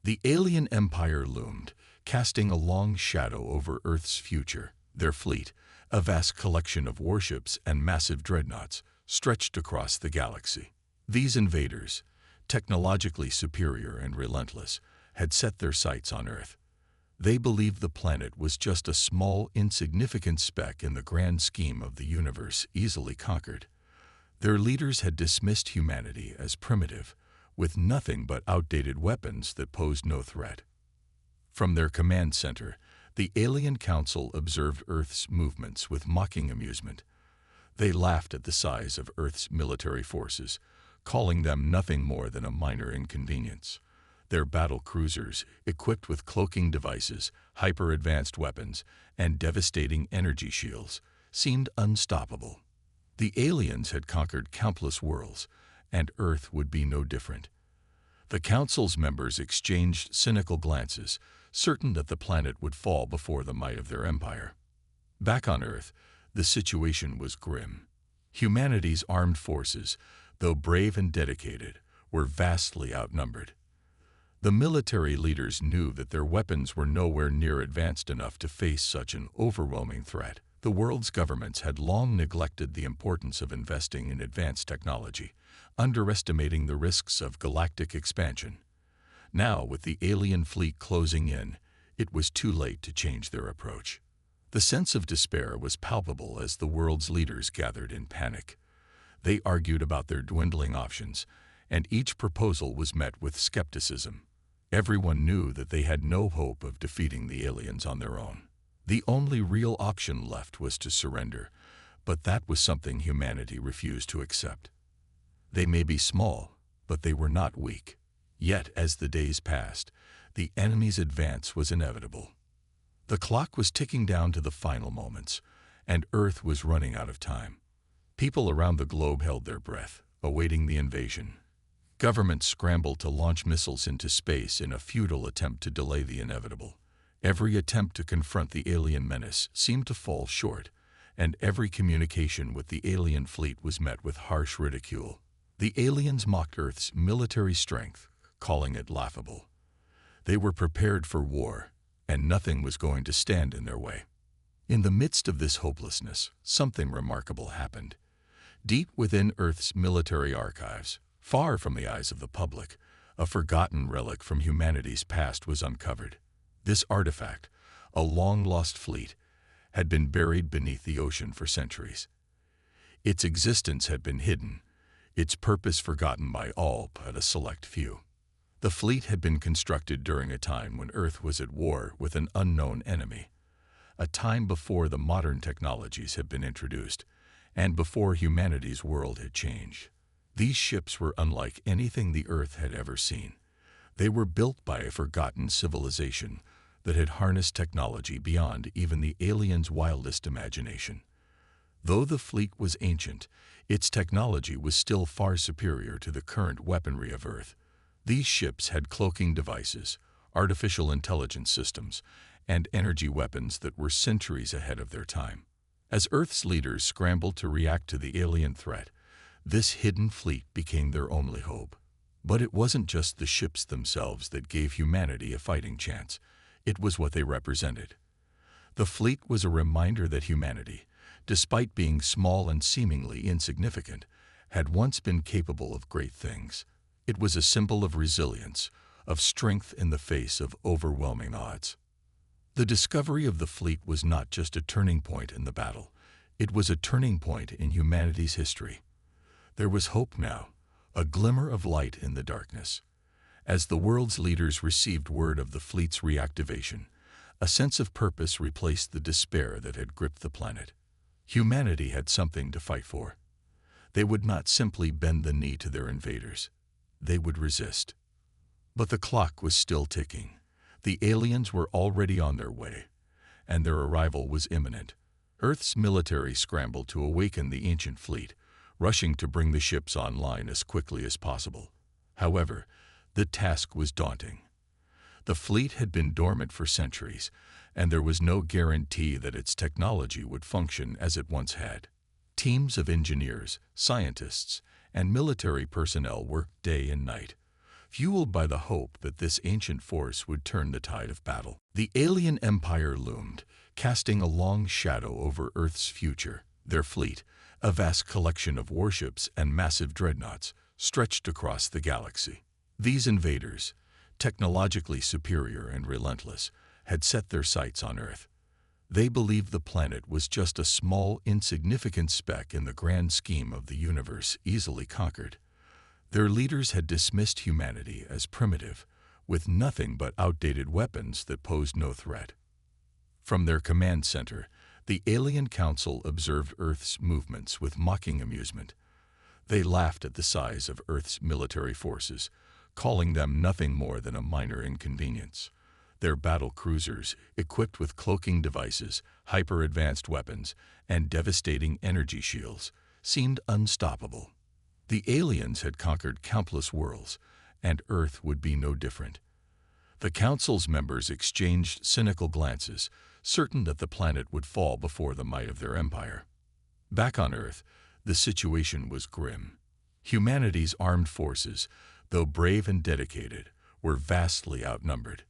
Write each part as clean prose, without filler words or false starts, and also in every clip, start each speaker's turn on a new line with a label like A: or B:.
A: The alien empire loomed, casting a long shadow over Earth's future. Their fleet, a vast collection of warships and massive dreadnoughts, stretched across the galaxy. These invaders, technologically superior and relentless, had set their sights on Earth. They believed the planet was just a small, insignificant speck in the grand scheme of the universe, easily conquered. Their leaders had dismissed humanity as primitive, with nothing but outdated weapons that posed no threat. From their command center, the Alien Council observed Earth's movements with mocking amusement. They laughed at the size of Earth's military forces, calling them nothing more than a minor inconvenience. Their battle cruisers, equipped with cloaking devices, hyper-advanced weapons, and devastating energy shields, seemed unstoppable. The aliens had conquered countless worlds, and Earth would be no different. The Council's members exchanged cynical glances, certain that the planet would fall before the might of their empire. Back on Earth, the situation was grim. Humanity's armed forces, though brave and dedicated, were vastly outnumbered. The military leaders knew that their weapons were nowhere near advanced enough to face such an overwhelming threat. The world's governments had long neglected the importance of investing in advanced technology, underestimating the risks of galactic expansion. Now, with the alien fleet closing in, it was too late to change their approach. The sense of despair was palpable as the world's leaders gathered in panic. They argued about their dwindling options, and each proposal was met with skepticism. Everyone knew that they had no hope of defeating the aliens on their own. The only real option left was to surrender, but that was something humanity refused to accept. They may be small, but they were not weak. Yet, as the days passed, the enemy's advance was inevitable. The clock was ticking down to the final moments, and Earth was running out of time. People around the globe held their breath, awaiting the invasion. Governments scrambled to launch missiles into space in a futile attempt to delay the inevitable. Every attempt to confront the alien menace seemed to fall short, and every communication with the alien fleet was met with harsh ridicule. The aliens mocked Earth's military strength, calling it laughable. They were prepared for war, and nothing was going to stand in their way. In the midst of this hopelessness, something remarkable happened. Deep within Earth's military archives, far from the eyes of the public, a forgotten relic from humanity's past was uncovered. This artifact, a long-lost fleet, had been buried beneath the ocean for centuries. Its existence had been hidden, its purpose forgotten by all but a select few. The fleet had been constructed during a time when Earth was at war with an unknown enemy, a time before the modern technologies had been introduced, and before humanity's world had changed. These ships were unlike anything the Earth had ever seen. They were built by a forgotten civilization that had harnessed technology beyond even the aliens' wildest imagination. Though the fleet was ancient, its technology was still far superior to the current weaponry of Earth. These ships had cloaking devices, artificial intelligence systems, and energy weapons that were centuries ahead of their time. As Earth's leaders scrambled to react to the alien threat, this hidden fleet became their only hope. But it wasn't just the ships themselves that gave humanity a fighting chance. It was what they represented. The fleet was a reminder that humanity, despite being small and seemingly insignificant, had once been capable of great things. It was a symbol of resilience, of strength in the face of overwhelming odds. The discovery of the fleet was not just a turning point in the battle. It was a turning point in humanity's history. There was hope now, a glimmer of light in the darkness. As the world's leaders received word of the fleet's reactivation, a sense of purpose replaced the despair that had gripped the planet. Humanity had something to fight for. They would not simply bend the knee to their invaders. They would resist. But the clock was still ticking. The aliens were already on their way, and their arrival was imminent. Earth's military scrambled to awaken the ancient fleet, rushing to bring the ships online as quickly as possible. However, the task was daunting. The fleet had been dormant for centuries, and there was no guarantee that its technology would function as it once had. Teams of engineers, scientists, and military personnel worked day and night. fueled by the hope that this ancient force would turn the tide of battle. The alien empire loomed, casting a long shadow over Earth's future. Their fleet, a vast collection of warships and massive dreadnoughts, stretched across the galaxy. These invaders, technologically superior and relentless, had set their sights on Earth. They believed the planet was just a small, insignificant speck in the grand scheme of the universe, easily conquered. Their leaders had dismissed humanity as primitive, with nothing but outdated weapons that posed no threat. From their command center, the Alien Council observed Earth's movements with mocking amusement. They laughed at the size of Earth's military forces, calling them nothing more than a minor inconvenience. Their battle cruisers, equipped with cloaking devices, hyper-advanced weapons, and devastating energy shields, seemed unstoppable. The aliens had conquered countless worlds, and Earth would be no different. The Council's members exchanged cynical glances, certain that the planet would fall before the might of their empire. Back on Earth, the situation was grim. Humanity's armed forces, though brave and dedicated, were vastly outnumbered.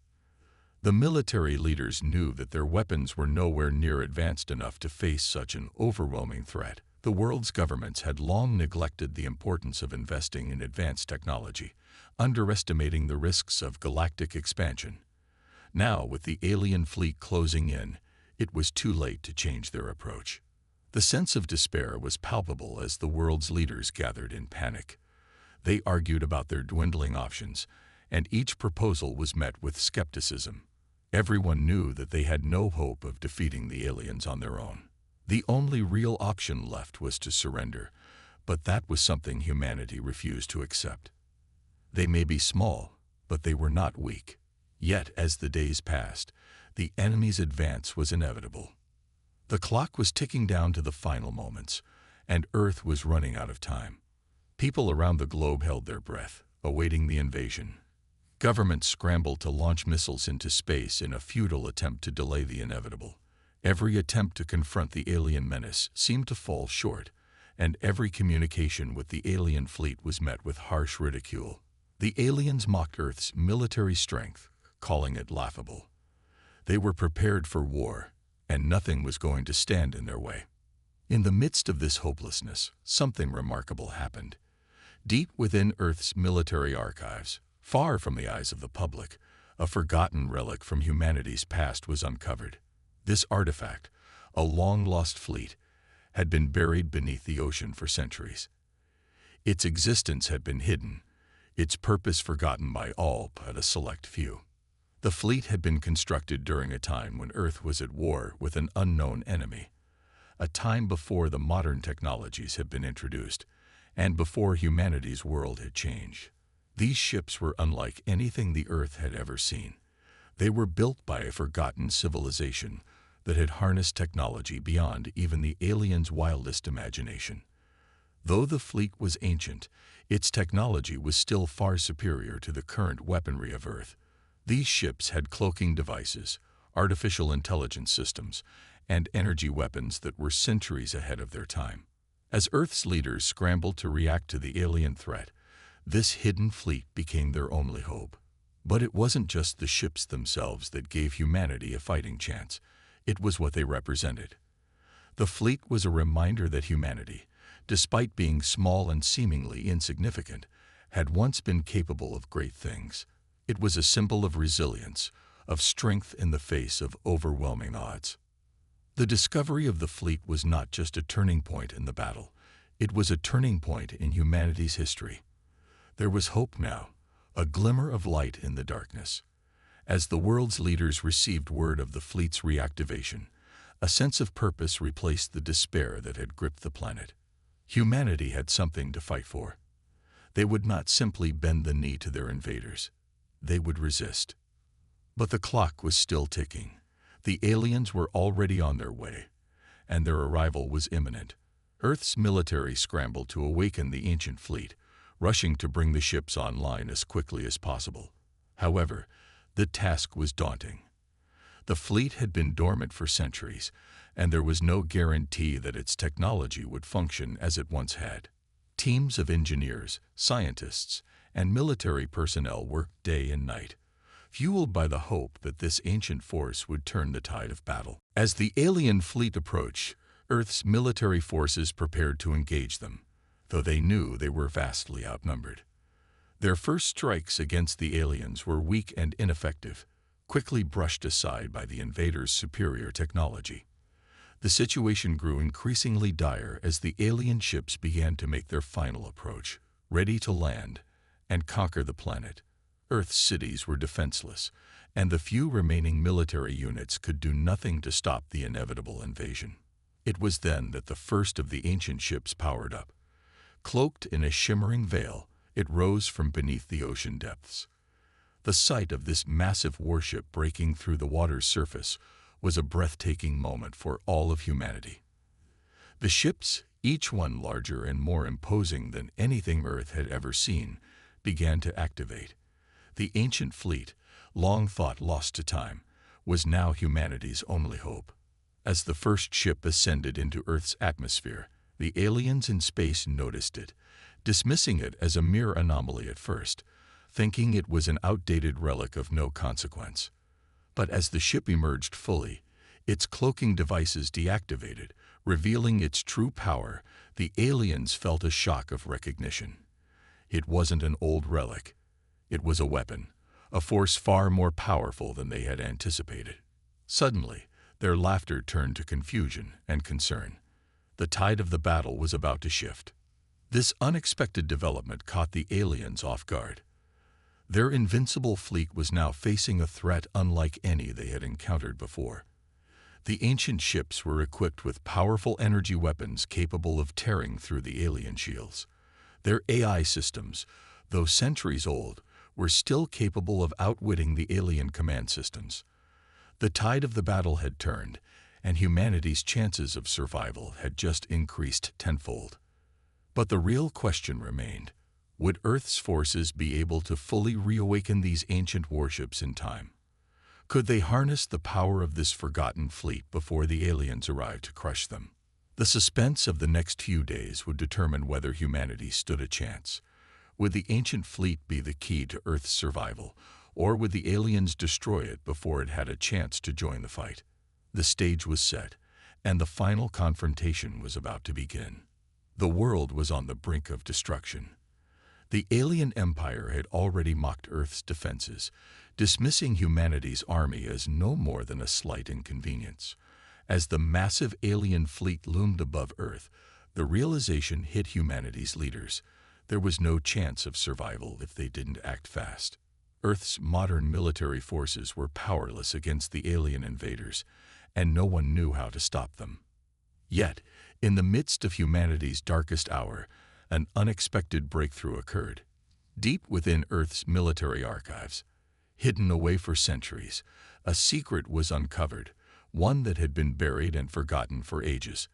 A: The military leaders knew that their weapons were nowhere near advanced enough to face such an overwhelming threat. The world's governments had long neglected the importance of investing in advanced technology, underestimating the risks of galactic expansion. Now, with the alien fleet closing in, it was too late to change their approach. The sense of despair was palpable as the world's leaders gathered in panic. They argued about their dwindling options, and each proposal was met with skepticism. Everyone knew that they had no hope of defeating the aliens on their own. The only real option left was to surrender, but that was something humanity refused to accept. They may be small, but they were not weak. Yet, as the days passed, the enemy's advance was inevitable. The clock was ticking down to the final moments, and Earth was running out of time. People around the globe held their breath, awaiting the invasion. Governments scrambled to launch missiles into space in a futile attempt to delay the inevitable. Every attempt to confront the alien menace seemed to fall short, and every communication with the alien fleet was met with harsh ridicule. The aliens mocked Earth's military strength, calling it laughable. They were prepared for war, and nothing was going to stand in their way. In the midst of this hopelessness, something remarkable happened. Deep within Earth's military archives, far from the eyes of the public, a forgotten relic from humanity's past was uncovered. This artifact, a long-lost fleet, had been buried beneath the ocean for centuries. Its existence had been hidden, its purpose forgotten by all but a select few. The fleet had been constructed during a time when Earth was at war with an unknown enemy, a time before the modern technologies had been introduced, and before humanity's world had changed. These ships were unlike anything the Earth had ever seen. They were built by a forgotten civilization that had harnessed technology beyond even the aliens' wildest imagination. Though the fleet was ancient, its technology was still far superior to the current weaponry of Earth. These ships had cloaking devices, artificial intelligence systems, and energy weapons that were centuries ahead of their time. As Earth's leaders scrambled to react to the alien threat, this hidden fleet became their only hope. But it wasn't just the ships themselves that gave humanity a fighting chance. It was what they represented. The fleet was a reminder that humanity, despite being small and seemingly insignificant, had once been capable of great things. It was a symbol of resilience, of strength in the face of overwhelming odds. The discovery of the fleet was not just a turning point in the battle. It was a turning point in humanity's history. There was hope now, a glimmer of light in the darkness. As the world's leaders received word of the fleet's reactivation, a sense of purpose replaced the despair that had gripped the planet. Humanity had something to fight for. They would not simply bend the knee to their invaders. They would resist. But the clock was still ticking. The aliens were already on their way, and their arrival was imminent. Earth's military scrambled to awaken the ancient fleet, rushing to bring the ships online as quickly as possible. However, the task was daunting. The fleet had been dormant for centuries, and there was no guarantee that its technology would function as it once had. Teams of engineers, scientists, and military personnel worked day and night, fueled by the hope that this ancient force would turn the tide of battle. As the alien fleet approached, Earth's military forces prepared to engage them, though they knew they were vastly outnumbered. Their first strikes against the aliens were weak and ineffective, quickly brushed aside by the invaders' superior technology. The situation grew increasingly dire as the alien ships began to make their final approach, ready to land and conquer the planet. Earth's cities were defenseless, and the few remaining military units could do nothing to stop the inevitable invasion. It was then that the first of the ancient ships powered up. Cloaked in a shimmering veil, it rose from beneath the ocean depths. The sight of this massive warship breaking through the water's surface was a breathtaking moment for all of humanity. The ships, each one larger and more imposing than anything Earth had ever seen, began to activate. The ancient fleet, long thought lost to time, was now humanity's only hope. As the first ship ascended into Earth's atmosphere, the aliens in space noticed it, dismissing it as a mere anomaly at first, thinking it was an outdated relic of no consequence. But as the ship emerged fully, its cloaking devices deactivated, revealing its true power, the aliens felt a shock of recognition. It wasn't an old relic. It was a weapon, a force far more powerful than they had anticipated. Suddenly, their laughter turned to confusion and concern. The tide of the battle was about to shift. This unexpected development caught the aliens off guard. Their invincible fleet was now facing a threat unlike any they had encountered before. The ancient ships were equipped with powerful energy weapons capable of tearing through the alien shields. Their AI systems, though centuries old, were still capable of outwitting the alien command systems. The tide of the battle had turned, and humanity's chances of survival had just increased tenfold. But the real question remained: would Earth's forces be able to fully reawaken these ancient warships in time? Could they harness the power of this forgotten fleet before the aliens arrived to crush them? The suspense of the next few days would determine whether humanity stood a chance. Would the ancient fleet be the key to Earth's survival, or would the aliens destroy it before it had a chance to join the fight? The stage was set, and the final confrontation was about to begin. The world was on the brink of destruction. The alien empire had already mocked Earth's defenses, dismissing humanity's army as no more than a slight inconvenience. As the massive alien fleet loomed above Earth, the realization hit humanity's leaders: there was no chance of survival if they didn't act fast. Earth's modern military forces were powerless against the alien invaders, and no one knew how to stop them. Yet, in the midst of humanity's darkest hour, an unexpected breakthrough occurred. Deep within Earth's military archives, hidden away for centuries, a secret was uncovered, one that had been buried and forgotten for ages.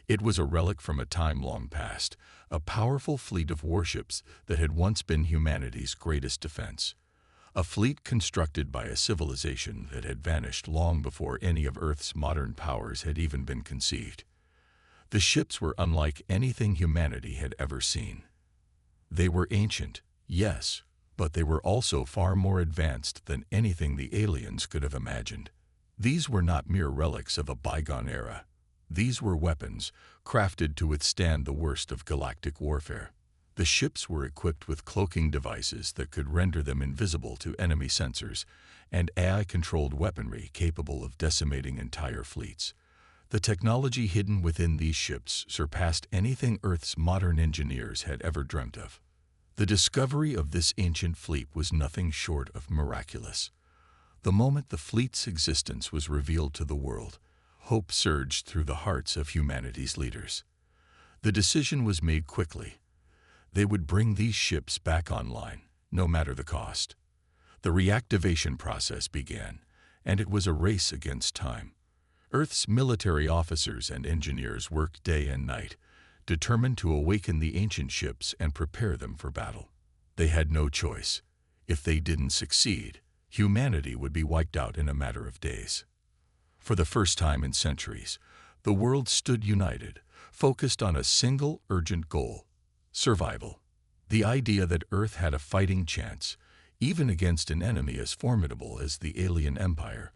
A: It was a relic from a time long past, a powerful fleet of warships that had once been humanity's greatest defense. A fleet constructed by a civilization that had vanished long before any of Earth's modern powers had even been conceived. The ships were unlike anything humanity had ever seen. They were ancient, yes, but they were also far more advanced than anything the aliens could have imagined. These were not mere relics of a bygone era. These were weapons, crafted to withstand the worst of galactic warfare. The ships were equipped with cloaking devices that could render them invisible to enemy sensors, and AI-controlled weaponry capable of decimating entire fleets. The technology hidden within these ships surpassed anything Earth's modern engineers had ever dreamt of. The discovery of this ancient fleet was nothing short of miraculous. The moment the fleet's existence was revealed to the world, hope surged through the hearts of humanity's leaders. The decision was made quickly. They would bring these ships back online, no matter the cost. The reactivation process began, and it was a race against time. Earth's military officers and engineers worked day and night, determined to awaken the ancient ships and prepare them for battle. They had no choice. If they didn't succeed, humanity would be wiped out in a matter of days. For the first time in centuries, the world stood united, focused on a single urgent goal: survival. The idea that Earth had a fighting chance, even against an enemy as formidable as the alien empire,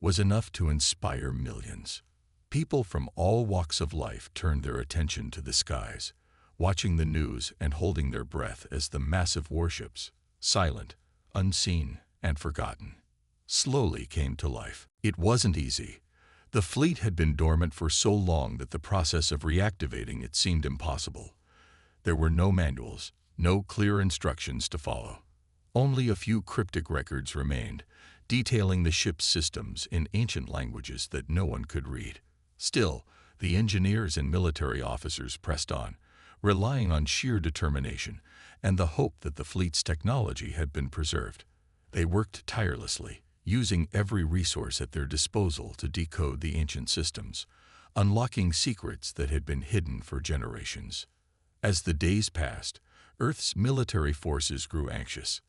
A: was enough to inspire millions. People from all walks of life turned their attention to the skies, watching the news and holding their breath as the massive warships, silent, unseen, and forgotten, slowly came to life. It wasn't easy. The fleet had been dormant for so long that the process of reactivating it seemed impossible. There were no manuals, no clear instructions to follow. Only a few cryptic records remained, detailing the ship's systems in ancient languages that no one could read. Still, the engineers and military officers pressed on, relying on sheer determination and the hope that the fleet's technology had been preserved. They worked tirelessly, using every resource at their disposal to decode the ancient systems, unlocking secrets that had been hidden for generations. As the days passed, Earth's military forces grew anxious.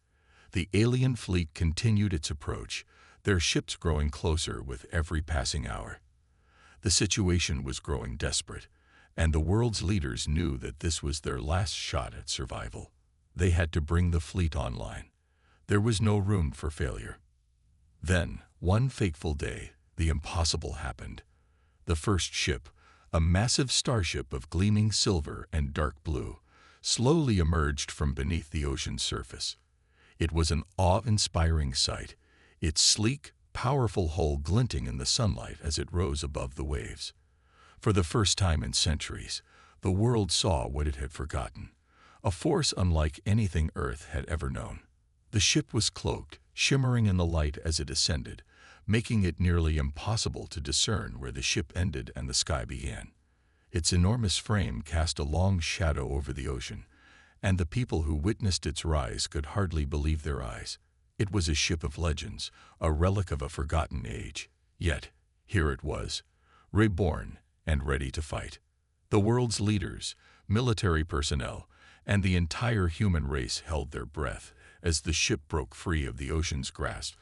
A: The alien fleet continued its approach, their ships growing closer with every passing hour. The situation was growing desperate, and the world's leaders knew that this was their last shot at survival. They had to bring the fleet online. There was no room for failure. Then, one fateful day, the impossible happened. The first ship, a massive starship of gleaming silver and dark blue, slowly emerged from beneath the ocean's surface. It was an awe-inspiring sight, its sleek, powerful hull glinting in the sunlight as it rose above the waves. For the first time in centuries, the world saw what it had forgotten, a force unlike anything Earth had ever known. The ship was cloaked, shimmering in the light as it ascended, making it nearly impossible to discern where the ship ended and the sky began. Its enormous frame cast a long shadow over the ocean, and the people who witnessed its rise could hardly believe their eyes. It was a ship of legends, a relic of a forgotten age. Yet, here it was, reborn and ready to fight. The world's leaders, military personnel, and the entire human race held their breath as the ship broke free of the ocean's grasp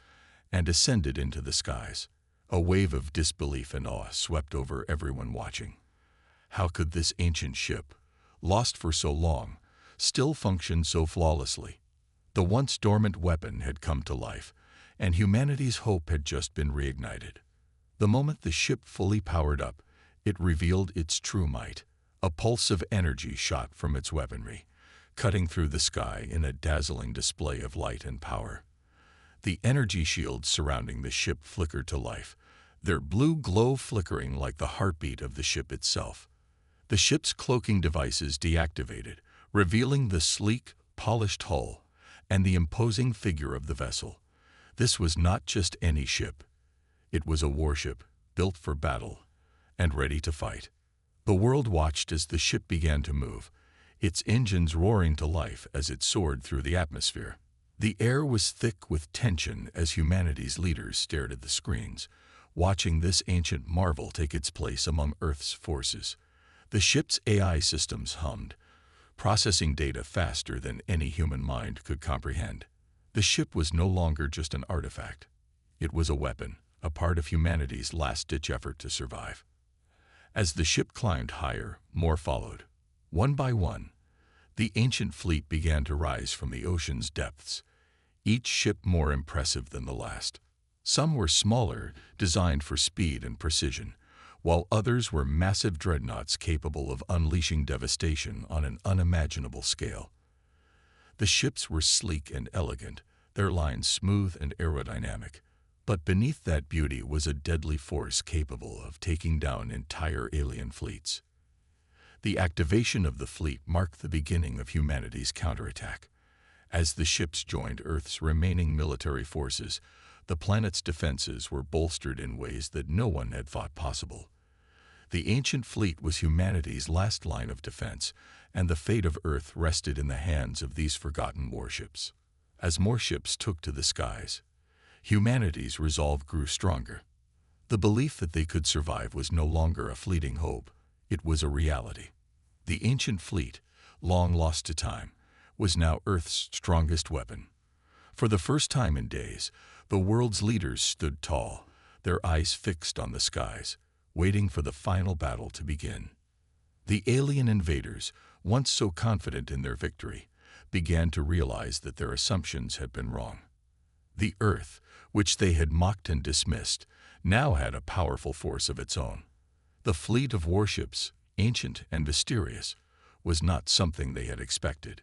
A: and ascended into the skies. A wave of disbelief and awe swept over everyone watching. How could this ancient ship, lost for so long, still function so flawlessly? The once dormant weapon had come to life, and humanity's hope had just been reignited. The moment the ship fully powered up, it revealed its true might. A pulse of energy shot from its weaponry, cutting through the sky in a dazzling display of light and power. The energy shields surrounding the ship flickered to life, their blue glow flickering like the heartbeat of the ship itself. The ship's cloaking devices deactivated, revealing the sleek, polished hull and the imposing figure of the vessel. This was not just any ship. It was a warship, built for battle and ready to fight. The world watched as the ship began to move, its engines roaring to life as it soared through the atmosphere. The air was thick with tension as humanity's leaders stared at the screens, watching this ancient marvel take its place among Earth's forces. The ship's AI systems hummed, processing data faster than any human mind could comprehend. The ship was no longer just an artifact. It was a weapon, a part of humanity's last-ditch effort to survive. As the ship climbed higher, more followed. One by one, the ancient fleet began to rise from the ocean's depths, each ship more impressive than the last. Some were smaller, designed for speed and precision, while others were massive dreadnoughts capable of unleashing devastation on an unimaginable scale. The ships were sleek and elegant, their lines smooth and aerodynamic, but beneath that beauty was a deadly force capable of taking down entire alien fleets. The activation of the fleet marked the beginning of humanity's counterattack. As the ships joined Earth's remaining military forces, the planet's defenses were bolstered in ways that no one had thought possible. The ancient fleet was humanity's last line of defense, and the fate of Earth rested in the hands of these forgotten warships. As more ships took to the skies, humanity's resolve grew stronger. The belief that they could survive was no longer a fleeting hope, it was a reality. The ancient fleet, long lost to time, was now Earth's strongest weapon. For the first time in days, the world's leaders stood tall, their eyes fixed on the skies, waiting for the final battle to begin. The alien invaders, once so confident in their victory, began to realize that their assumptions had been wrong. The Earth, which they had mocked and dismissed, now had a powerful force of its own. The fleet of warships, ancient and mysterious, was not something they had expected.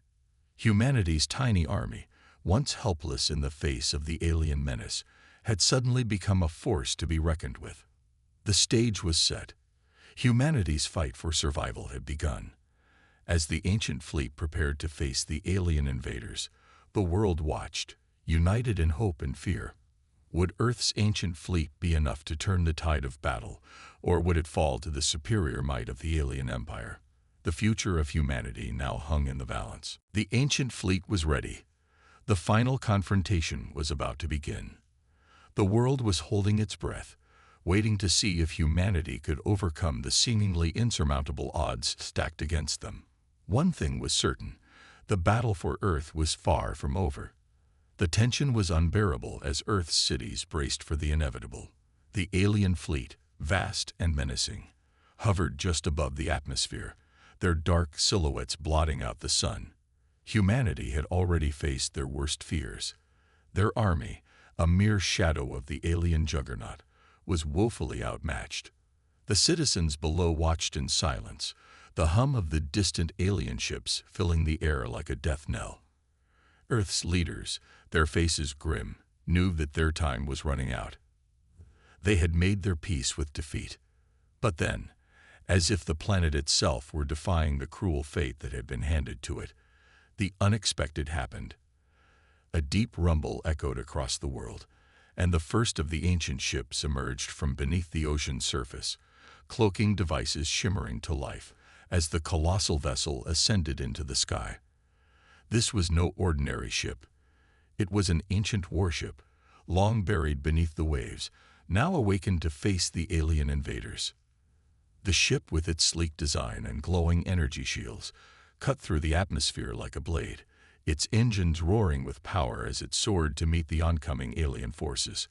A: Humanity's tiny army, once helpless in the face of the alien menace, had suddenly become a force to be reckoned with. The stage was set. Humanity's fight for survival had begun. As the ancient fleet prepared to face the alien invaders, the world watched, united in hope and fear. Would Earth's ancient fleet be enough to turn the tide of battle, or would it fall to the superior might of the alien empire? The future of humanity now hung in the balance. The ancient fleet was ready. The final confrontation was about to begin. The world was holding its breath, waiting to see if humanity could overcome the seemingly insurmountable odds stacked against them. One thing was certain: the battle for Earth was far from over. The tension was unbearable as Earth's cities braced for the inevitable. The alien fleet, vast and menacing, hovered just above the atmosphere, their dark silhouettes blotting out the sun. Humanity had already faced their worst fears. Their army, a mere shadow of the alien juggernaut, was woefully outmatched. The citizens below watched in silence, the hum of the distant alien ships filling the air like a death knell. Earth's leaders, their faces grim, knew that their time was running out. They had made their peace with defeat. But then, as if the planet itself were defying the cruel fate that had been handed to it, the unexpected happened. A deep rumble echoed across the world, and the first of the ancient ships emerged from beneath the ocean's surface, cloaking devices shimmering to life as the colossal vessel ascended into the sky. This was no ordinary ship. It was an ancient warship, long buried beneath the waves, now awakened to face the alien invaders. The ship, with its sleek design and glowing energy shields, cut through the atmosphere like a blade, its engines roaring with power as it soared to meet the oncoming alien forces.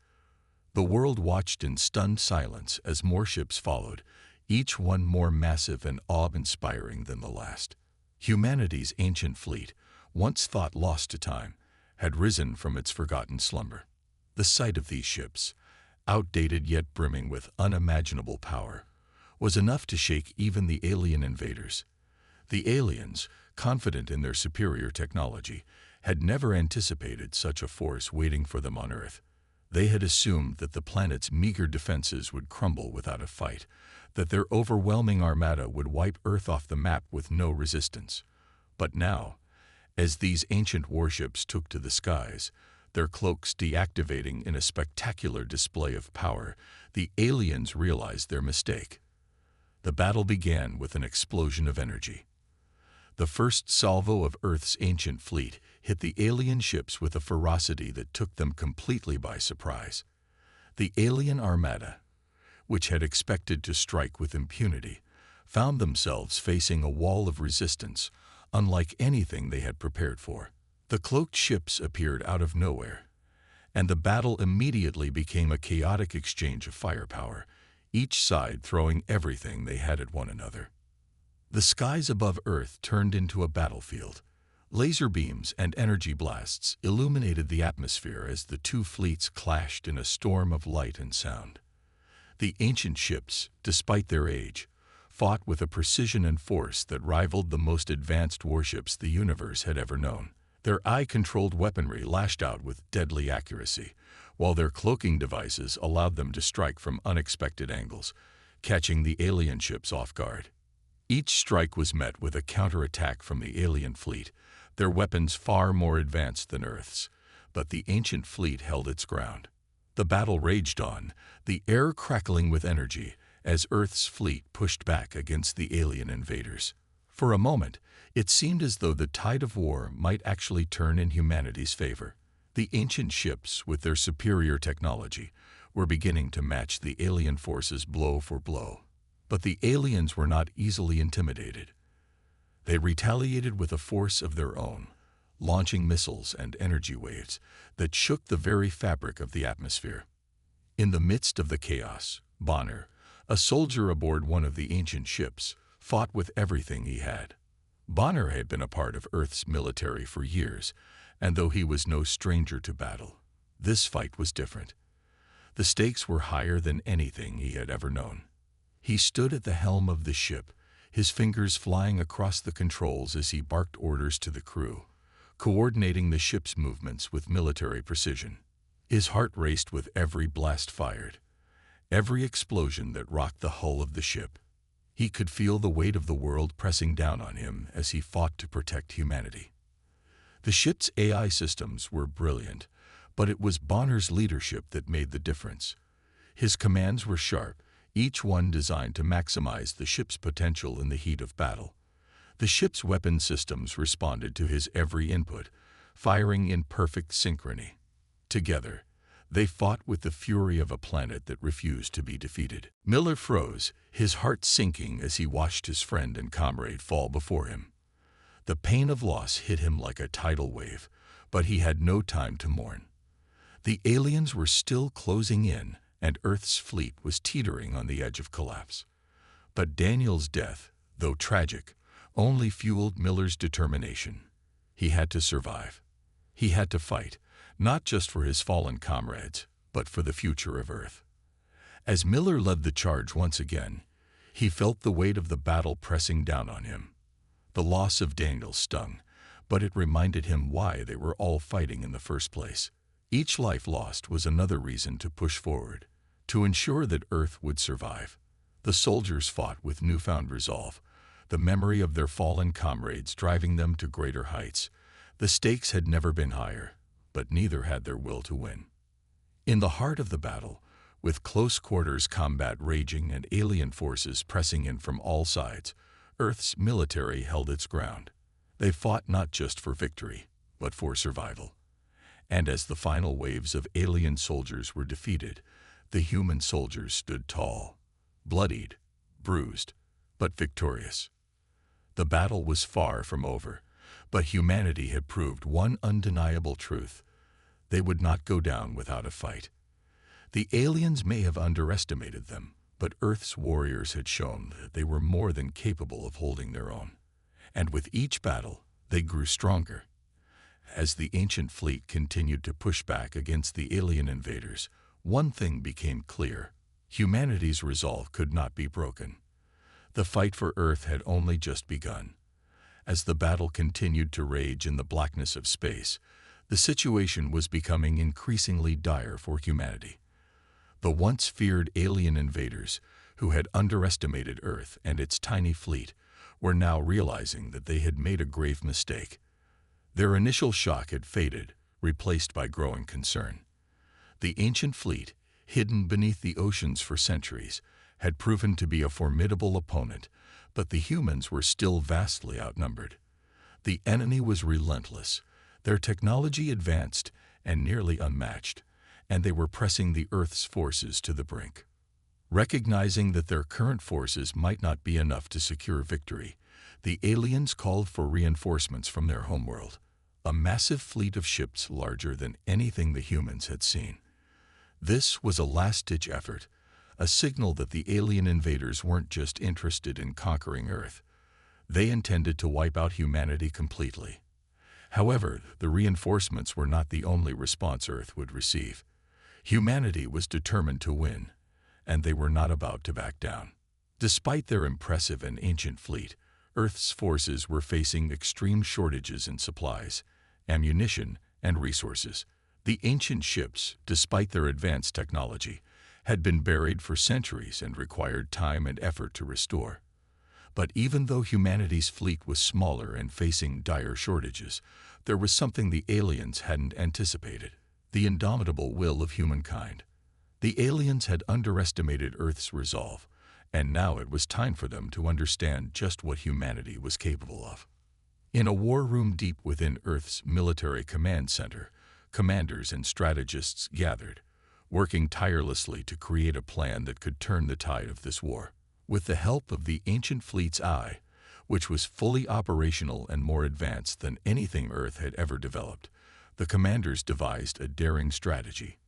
A: The world watched in stunned silence as more ships followed, each one more massive and awe-inspiring than the last. Humanity's ancient fleet, once thought lost to time, had risen from its forgotten slumber. The sight of these ships, outdated yet brimming with unimaginable power, was enough to shake even the alien invaders. The aliens, confident in their superior technology, had never anticipated such a force waiting for them on Earth. They had assumed that the planet's meager defenses would crumble without a fight, that their overwhelming armada would wipe Earth off the map with no resistance. But now, as these ancient warships took to the skies, their cloaks deactivating in a spectacular display of power, the aliens realized their mistake. The battle began with an explosion of energy. The first salvo of Earth's ancient fleet hit the alien ships with a ferocity that took them completely by surprise. The alien armada, which had expected to strike with impunity, found themselves facing a wall of resistance unlike anything they had prepared for. The cloaked ships appeared out of nowhere, and the battle immediately became a chaotic exchange of firepower, each side throwing everything they had at one another. The skies above Earth turned into a battlefield. Laser beams and energy blasts illuminated the atmosphere as the two fleets clashed in a storm of light and sound. The ancient ships, despite their age, fought with a precision and force that rivaled the most advanced warships the universe had ever known. Their eye-controlled weaponry lashed out with deadly accuracy, while their cloaking devices allowed them to strike from unexpected angles, catching the alien ships off guard. Each strike was met with a counterattack from the alien fleet, their weapons far more advanced than Earth's, but the ancient fleet held its ground. The battle raged on, the air crackling with energy, as Earth's fleet pushed back against the alien invaders. For a moment, it seemed as though the tide of war might actually turn in humanity's favor. The ancient ships, with their superior technology, were beginning to match the alien forces blow for blow. But the aliens were not easily intimidated. They retaliated with a force of their own, launching missiles and energy waves that shook the very fabric of the atmosphere. In the midst of the chaos, Bonner, a soldier aboard one of the ancient ships, fought with everything he had. Bonner had been a part of Earth's military for years, and though he was no stranger to battle, this fight was different. The stakes were higher than anything he had ever known. He stood at the helm of the ship, his fingers flying across the controls as he barked orders to the crew, coordinating the ship's movements with military precision. His heart raced with every blast fired, every explosion that rocked the hull of the ship. He could feel the weight of the world pressing down on him as he fought to protect humanity. The ship's AI systems were brilliant, but it was Bonner's leadership that made the difference. His commands were sharp, each one designed to maximize the ship's potential in the heat of battle. The ship's weapon systems responded to his every input, firing in perfect synchrony. Together, they fought with the fury of a planet that refused to be defeated. Miller froze, his heart sinking as he watched his friend and comrade fall before him. The pain of loss hit him like a tidal wave, but he had no time to mourn. The aliens were still closing in, and Earth's fleet was teetering on the edge of collapse. But Daniel's death, though tragic, only fueled Miller's determination. He had to survive. He had to fight, not just for his fallen comrades, but for the future of Earth. As Miller led the charge once again, he felt the weight of the battle pressing down on him. The loss of Daniel stung, but it reminded him why they were all fighting in the first place. Each life lost was another reason to push forward, to ensure that Earth would survive. The soldiers fought with newfound resolve, the memory of their fallen comrades driving them to greater heights. The stakes had never been higher, but neither had their will to win. In the heart of the battle, with close quarters combat raging and alien forces pressing in from all sides, Earth's military held its ground. They fought not just for victory, but for survival. And as the final waves of alien soldiers were defeated, the human soldiers stood tall, bloodied, bruised, but victorious. The battle was far from over, but humanity had proved one undeniable truth: they would not go down without a fight. The aliens may have underestimated them, but Earth's warriors had shown that they were more than capable of holding their own. And with each battle, they grew stronger. As the ancient fleet continued to push back against the alien invaders, one thing became clear: humanity's resolve could not be broken. The fight for Earth had only just begun. As the battle continued to rage in the blackness of space, the situation was becoming increasingly dire for humanity. The once feared alien invaders, who had underestimated Earth and its tiny fleet, were now realizing that they had made a grave mistake. Their initial shock had faded, replaced by growing concern. The ancient fleet, hidden beneath the oceans for centuries, had proven to be a formidable opponent, but the humans were still vastly outnumbered. The enemy was relentless, their technology advanced and nearly unmatched, and they were pressing the Earth's forces to the brink. Recognizing that their current forces might not be enough to secure victory, the aliens called for reinforcements from their homeworld, a massive fleet of ships larger than anything the humans had seen. This was a last-ditch effort, a signal that the alien invaders weren't just interested in conquering Earth. They intended to wipe out humanity completely. However, the reinforcements were not the only response Earth would receive. Humanity was determined to win, and they were not about to back down. Despite their impressive and ancient fleet, Earth's forces were facing extreme shortages in supplies, ammunition, and resources. The ancient ships, despite their advanced technology, had been buried for centuries and required time and effort to restore. But even though humanity's fleet was smaller and facing dire shortages, there was something the aliens hadn't anticipated: the indomitable will of humankind. The aliens had underestimated Earth's resolve, and now it was time for them to understand just what humanity was capable of. In a war room deep within Earth's military command center, commanders and strategists gathered, working tirelessly to create a plan that could turn the tide of this war. With the help of the ancient fleet's eye, which was fully operational and more advanced than anything Earth had ever developed, the commanders devised a daring strategy: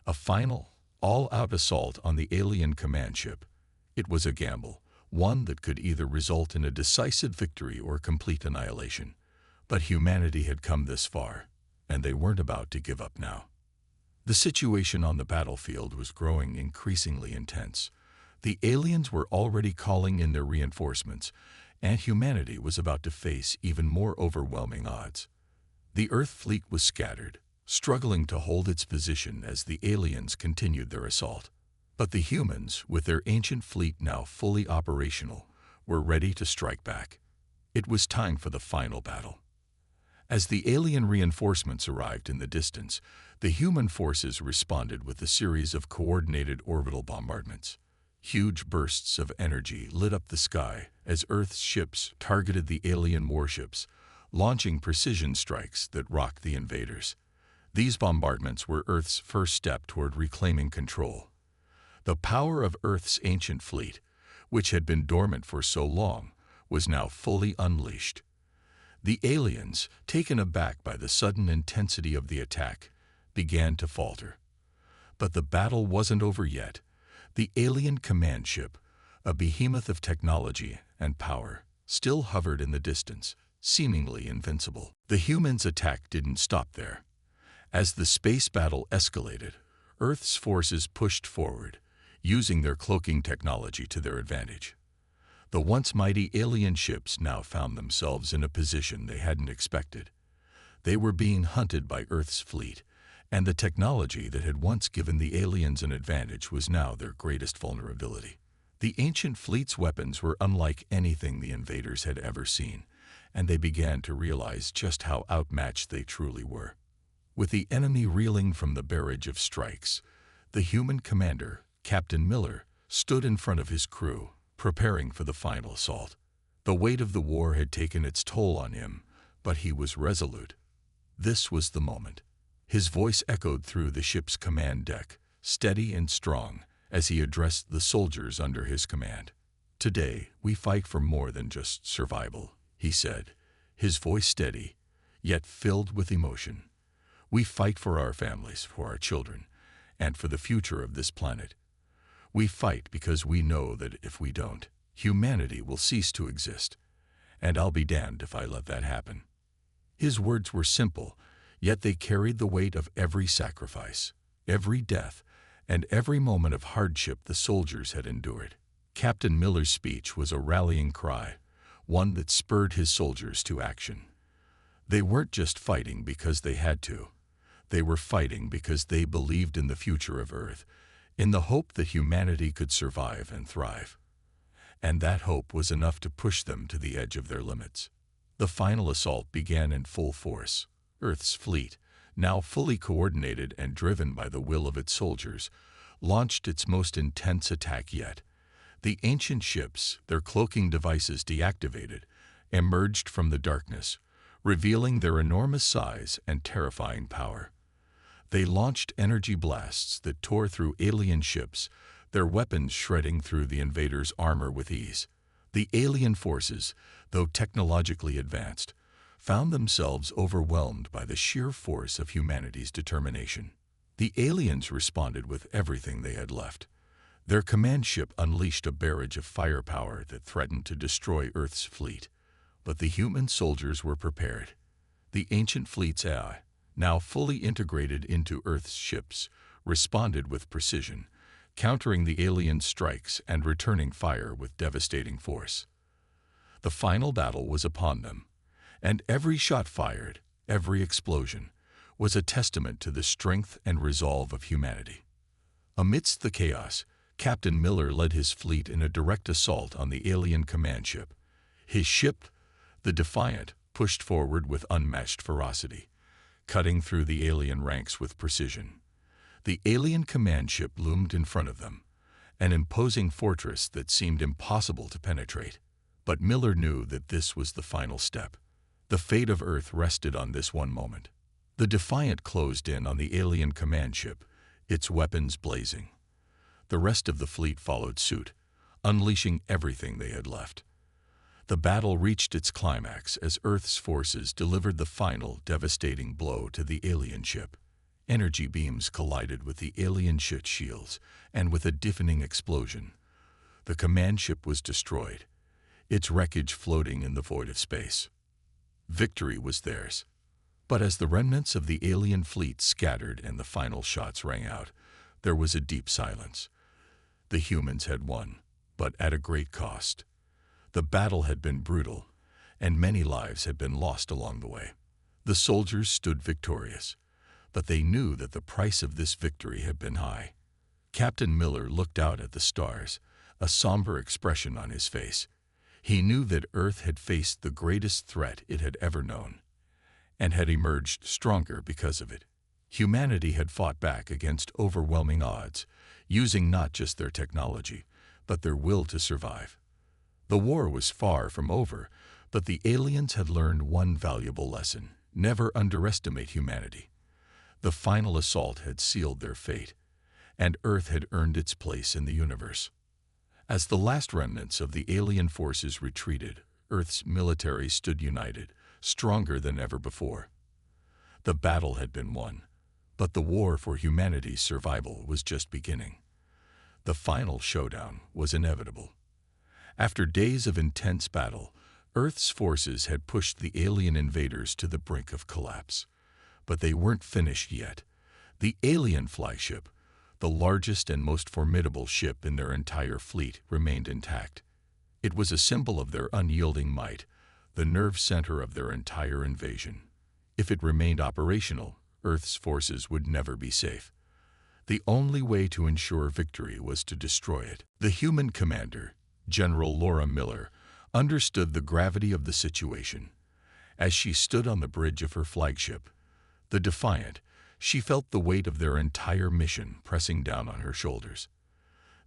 A: a final, all-out assault on the alien command ship. It was a gamble, one that could either result in a decisive victory or complete annihilation. But humanity had come this far, and they weren't about to give up now. The situation on the battlefield was growing increasingly intense. The aliens were already calling in their reinforcements, and humanity was about to face even more overwhelming odds. The Earth fleet was scattered, struggling to hold its position as the aliens continued their assault. But the humans, with their ancient fleet now fully operational, were ready to strike back. It was time for the final battle. As the alien reinforcements arrived in the distance, the human forces responded with a series of coordinated orbital bombardments. Huge bursts of energy lit up the sky as Earth's ships targeted the alien warships, launching precision strikes that rocked the invaders. These bombardments were Earth's first step toward reclaiming control. The power of Earth's ancient fleet, which had been dormant for so long, was now fully unleashed. The aliens, taken aback by the sudden intensity of the attack, began to falter. But the battle wasn't over yet. The alien command ship, a behemoth of technology and power, still hovered in the distance, seemingly invincible. The humans' attack didn't stop there. As the space battle escalated, Earth's forces pushed forward, using their cloaking technology to their advantage. The once mighty alien ships now found themselves in a position they hadn't expected. They were being hunted by Earth's fleet, and the technology that had once given the aliens an advantage was now their greatest vulnerability. The ancient fleet's weapons were unlike anything the invaders had ever seen, and they began to realize just how outmatched they truly were. With the enemy reeling from the barrage of strikes, the human commander, Captain Miller, stood in front of his crew, preparing for the final assault. The weight of the war had taken its toll on him, but he was resolute. This was the moment. His voice echoed through the ship's command deck, steady and strong, as he addressed the soldiers under his command. "Today, we fight for more than just survival," he said, his voice steady, yet filled with emotion. "We fight for our families, for our children, and for the future of this planet. We fight because we know that if we don't, humanity will cease to exist, and I'll be damned if I let that happen." His words were simple, yet they carried the weight of every sacrifice, every death, and every moment of hardship the soldiers had endured. Captain Miller's speech was a rallying cry, one that spurred his soldiers to action. They weren't just fighting because they had to. They were fighting because they believed in the future of Earth, in the hope that humanity could survive and thrive. And that hope was enough to push them to the edge of their limits. The final assault began in full force. Earth's fleet, now fully coordinated and driven by the will of its soldiers, launched its most intense attack yet. The ancient ships, their cloaking devices deactivated, emerged from the darkness, revealing their enormous size and terrifying power. They launched energy blasts that tore through alien ships, their weapons shredding through the invaders' armor with ease. The alien forces, though technologically advanced, found themselves overwhelmed by the sheer force of humanity's determination. The aliens responded with everything they had left. Their command ship unleashed a barrage of firepower that threatened to destroy Earth's fleet. But the human soldiers were prepared. The ancient fleet's AI, now fully integrated into Earth's ships, responded with precision, countering the alien strikes and returning fire with devastating force. The final battle was upon them, and every shot fired, every explosion, was a testament to the strength and resolve of humanity. Amidst the chaos, Captain Miller led his fleet in a direct assault on the alien command ship. His ship, the Defiant, pushed forward with unmatched ferocity, cutting through the alien ranks with precision. The alien command ship loomed in front of them, an imposing fortress that seemed impossible to penetrate. But Miller knew that this was the final step. The fate of Earth rested on this one moment. The Defiant closed in on the alien command ship, its weapons blazing. The rest of the fleet followed suit, unleashing everything they had left. The battle reached its climax as Earth's forces delivered the final devastating blow to the alien ship. Energy beams collided with the alien ship's shields, and with a deafening explosion, The command ship was destroyed, its wreckage floating in the void of space. Victory was theirs. But as the remnants of the alien fleet scattered and the final shots rang out, there was a deep silence. The humans had won, but at a great cost. The battle had been brutal, and many lives had been lost along the way. The soldiers stood victorious, but they knew that the price of this victory had been high. Captain Miller looked out at the stars, a somber expression on his face. He knew that Earth had faced the greatest threat it had ever known, and had emerged stronger because of it. Humanity had fought back against overwhelming odds, using not just their technology, but their will to survive. The war was far from over, but the aliens had learned one valuable lesson: never underestimate humanity. The final assault had sealed their fate, and Earth had earned its place in the universe. As the last remnants of the alien forces retreated, Earth's military stood united, stronger than ever before. The battle had been won, but the war for humanity's survival was just beginning. The final showdown was inevitable. After days of intense battle, Earth's forces had pushed the alien invaders to the brink of collapse. But they weren't finished yet. The alien flagship, the largest and most formidable ship in their entire fleet, remained intact. It was a symbol of their unyielding might, the nerve center of their entire invasion. If it remained operational, Earth's forces would never be safe. The only way to ensure victory was to destroy it. The human commander, General Laura Miller, understood the gravity of the situation. As she stood on the bridge of her flagship, the Defiant, she felt the weight of their entire mission pressing down on her shoulders.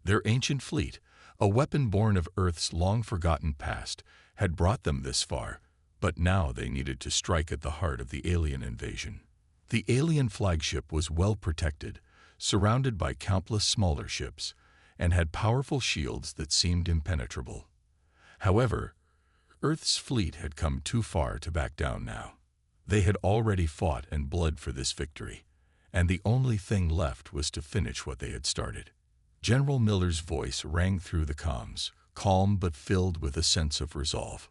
A: Their ancient fleet, a weapon born of Earth's long-forgotten past, had brought them this far, but now they needed to strike at the heart of the alien invasion. The alien flagship was well protected, surrounded by countless smaller ships, and had powerful shields that seemed impenetrable. However, Earth's fleet had come too far to back down now. They had already fought and bled for this victory, and the only thing left was to finish what they had started. General Miller's voice rang through the comms, calm but filled with a sense of resolve.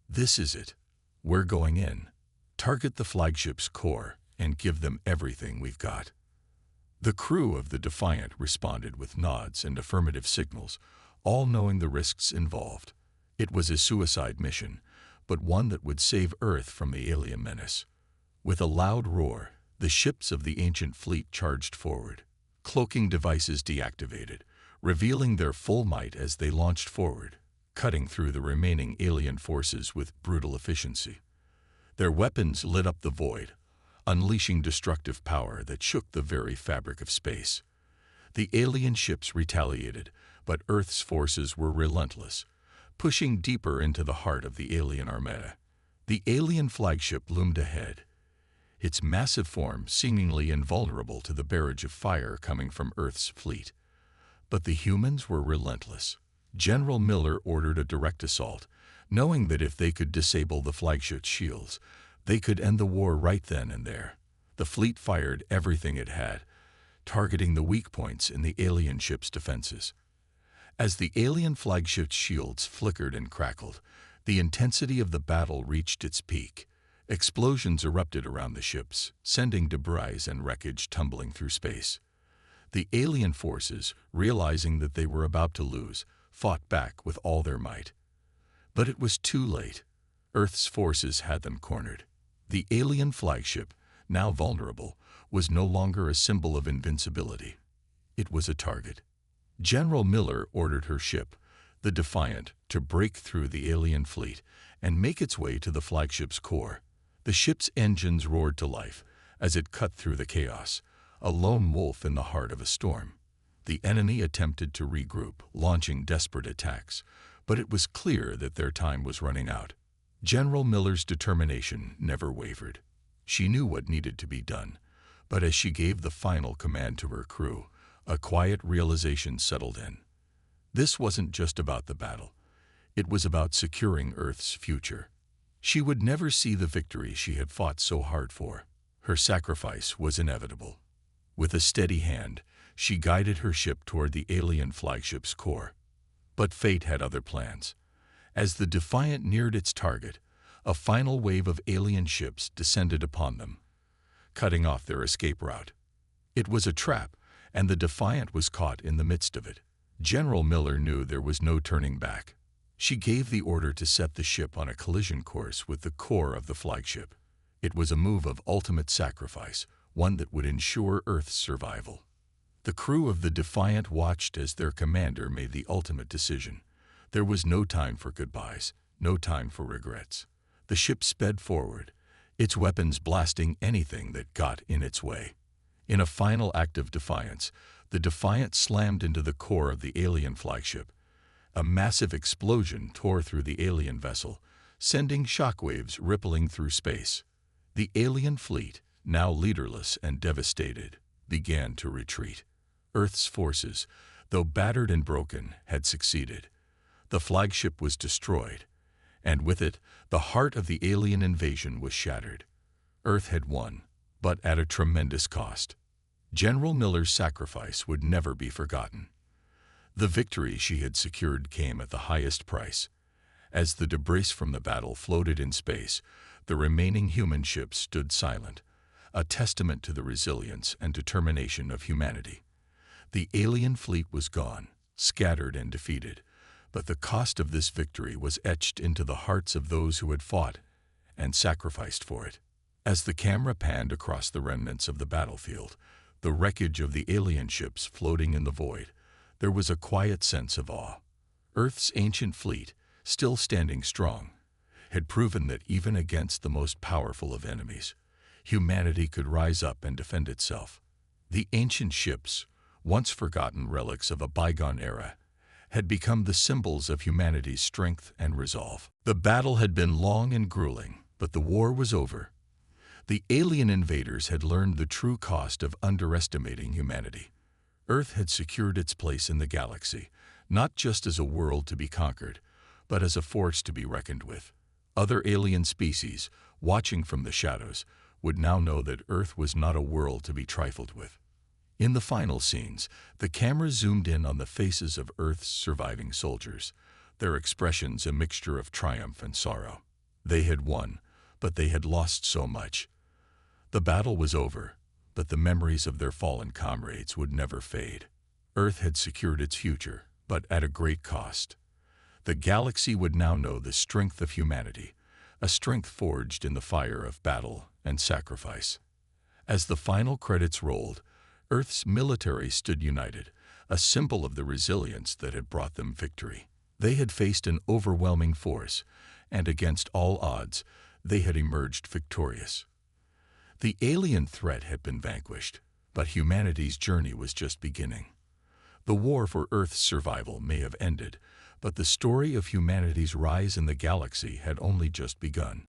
A: "This is it. We're going in. Target the flagship's core and give them everything we've got." The crew of the Defiant responded with nods and affirmative signals, all knowing the risks involved. It was a suicide mission, but one that would save Earth from the alien menace. With a loud roar, the ships of the ancient fleet charged forward, cloaking devices deactivated, revealing their full might as they launched forward, cutting through the remaining alien forces with brutal efficiency. Their weapons lit up the void, unleashing destructive power that shook the very fabric of space. The alien ships retaliated, but Earth's forces were relentless, pushing deeper into the heart of the alien armada. The alien flagship loomed ahead, its massive form seemingly invulnerable to the barrage of fire coming from Earth's fleet. But the humans were relentless. General Miller ordered a direct assault, knowing that if they could disable the flagship's shields, they could end the war right then and there. The fleet fired everything it had, targeting the weak points in the alien ship's defenses. As the alien flagship's shields flickered and crackled, the intensity of the battle reached its peak. Explosions erupted around the ships, sending debris and wreckage tumbling through space. The alien forces, realizing that they were about to lose, fought back with all their might. But it was too late. Earth's forces had them cornered. The alien flagship, now vulnerable, was no longer a symbol of invincibility. It was a target. General Miller ordered her ship, the Defiant, to break through the alien fleet and make its way to the flagship's core. The ship's engines roared to life as it cut through the chaos, a lone wolf in the heart of a storm. The enemy attempted to regroup, launching desperate attacks, but it was clear that their time was running out. General Miller's determination never wavered. She knew what needed to be done, but as she gave the final command to her crew, a quiet realization settled in. This wasn't just about the battle. It was about securing Earth's future. She would never see the victory she had fought so hard for. Her sacrifice was inevitable. With a steady hand, she guided her ship toward the alien flagship's core. But fate had other plans. As the Defiant neared its target, a final wave of alien ships descended upon them, cutting off their escape route. It was a trap, and the Defiant was caught in the midst of it. General Miller knew there was no turning back. She gave the order to set the ship on a collision course with the core of the flagship. It was a move of ultimate sacrifice, one that would ensure Earth's survival. The crew of the Defiant watched as their commander made the ultimate decision. There was no time for goodbyes, no time for regrets. The ship sped forward, its weapons blasting anything that got in its way. In a final act of defiance, the Defiant slammed into the core of the alien flagship. A massive explosion tore through the alien vessel, sending shockwaves rippling through space. The alien fleet, now leaderless and devastated, began to retreat. Earth's forces, though battered and broken, had succeeded. The flagship was destroyed, and with it, the heart of the alien invasion was shattered. Earth had won, but at a tremendous cost. General Miller's sacrifice would never be forgotten. The victory she had secured came at the highest price. As the debris from the battle floated in space, the remaining human ships stood silent, a testament to the resilience and determination of humanity. The alien fleet was gone, scattered and defeated, but the cost of this victory was etched into the hearts of those who had fought and sacrificed for it. As the camera panned across the remnants of the battlefield, the wreckage of the alien ships floating in the void, there was a quiet sense of awe. Earth's ancient fleet, still standing strong, had proven that even against the most powerful of enemies, humanity could rise up and defend itself. The ancient ships, once forgotten relics of a bygone era, had become the symbols of humanity's strength and resolve. The battle had been long and grueling, but the war was over. The alien invaders had learned the true cost of underestimating humanity. Earth had secured its place in the galaxy, not just as a world to be conquered, but as a force to be reckoned with. Other alien species, watching from the shadows, would now know that Earth was not a world to be trifled with. In the final scenes, the camera zoomed in on the faces of Earth's surviving soldiers, their expressions a mixture of triumph and sorrow. They had won, but they had lost so much. The battle was over, but the memories of their fallen comrades would never fade. Earth had secured its future, but at a great cost. The galaxy would now know the strength of humanity, a strength forged in the fire of battle and sacrifice. As the final credits rolled, Earth's military stood united, a symbol of the resilience that had brought them victory. They had faced an overwhelming force, and against all odds, they had emerged victorious. The alien threat had been vanquished, but humanity's journey was just beginning. The war for Earth's survival may have ended, but the story of humanity's rise in the galaxy had only just begun.